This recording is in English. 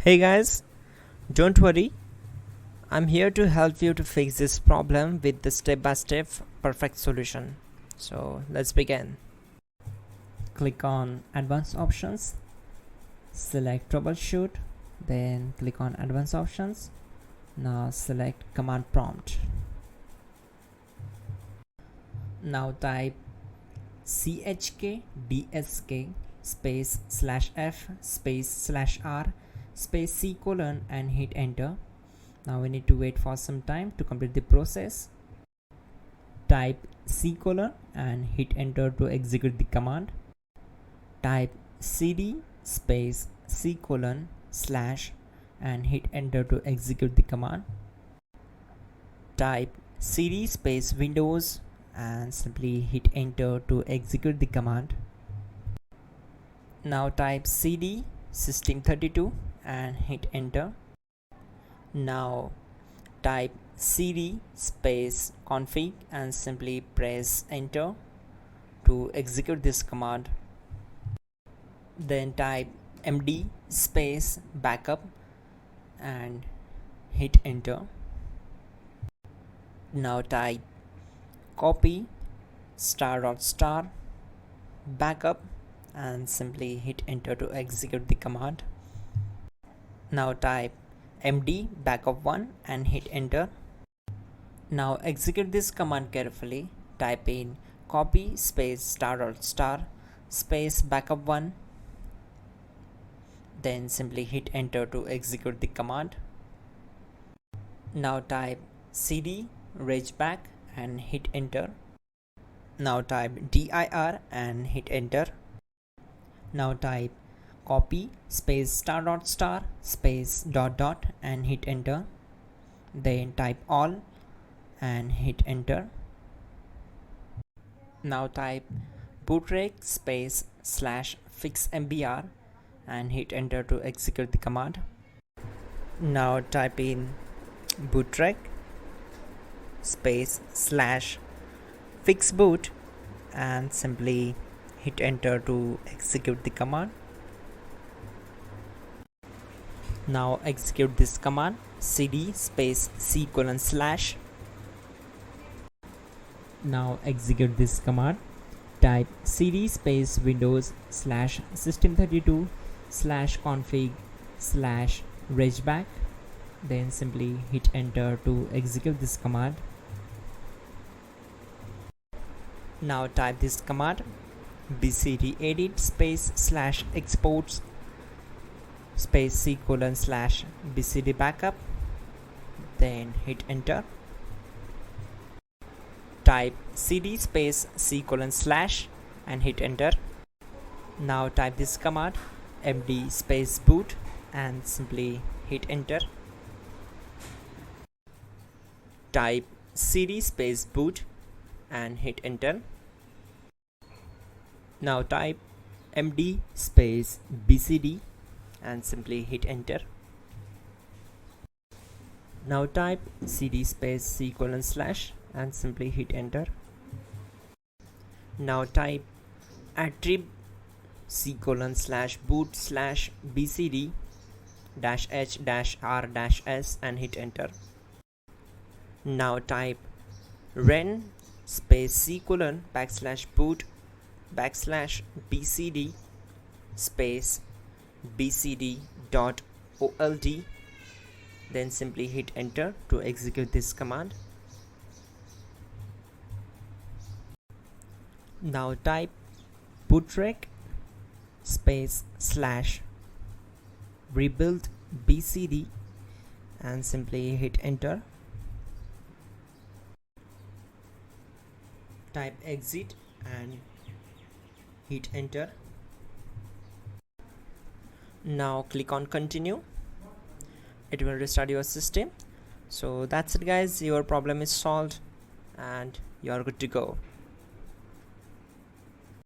Hey guys, don't worry, I'm here to help you to fix this problem with the step-by-step perfect solution. So let's begin. Click on Advanced Options, select Troubleshoot, then click on Advanced Options. Now select Command Prompt. Now type chkdsk space /f space /r space c colon and hit enter. Now we need to wait for some time to complete the process. Type c colon and hit enter to execute the command. Type cd space c colon / and hit enter to execute the command. Type cd space windows and simply hit enter to execute the command. Now type cd system32 and hit enter. Now type cd space config and simply press enter to execute this command. Then type md space backup and hit enter. Now type copy ** backup and simply hit enter to execute the command. Now type md backup1 and hit enter. Now execute this command carefully. Type in copy space ** space backup1, then simply hit enter to execute the command. Now type cd regback and hit enter. Now type dir and hit enter. Now type copy space ** space ... and hit enter. Then type all and hit enter. Now type bootrec space /fixmbr and hit enter to execute the command. Now type in bootrec space /fixboot and simply hit enter to execute the command. Now execute this command cd space c colon /. Now execute this command. Type cd space windows /system32 /config /regback, then simply hit enter to execute this command. Now type this command bcdedit space /exports space c colon /bcd backup, then hit enter. Type cd space c colon / and hit enter. Now type this command md space boot and simply hit enter. Type cd space boot and hit enter. Now type md space bcd and simply hit enter. Now type cd space c colon / and simply hit enter. Now type attrib c colon /boot /bcd -h -r -s and hit enter. Now type ren space c colon /boot /bcd space bcd.old, then simply hit enter to execute this command. Now type bootrec space /rebuild bcd and simply hit enter. Type exit and hit enter. Now click on continue. It will restart your system. So that's it guys, your problem is solved and you are good to go.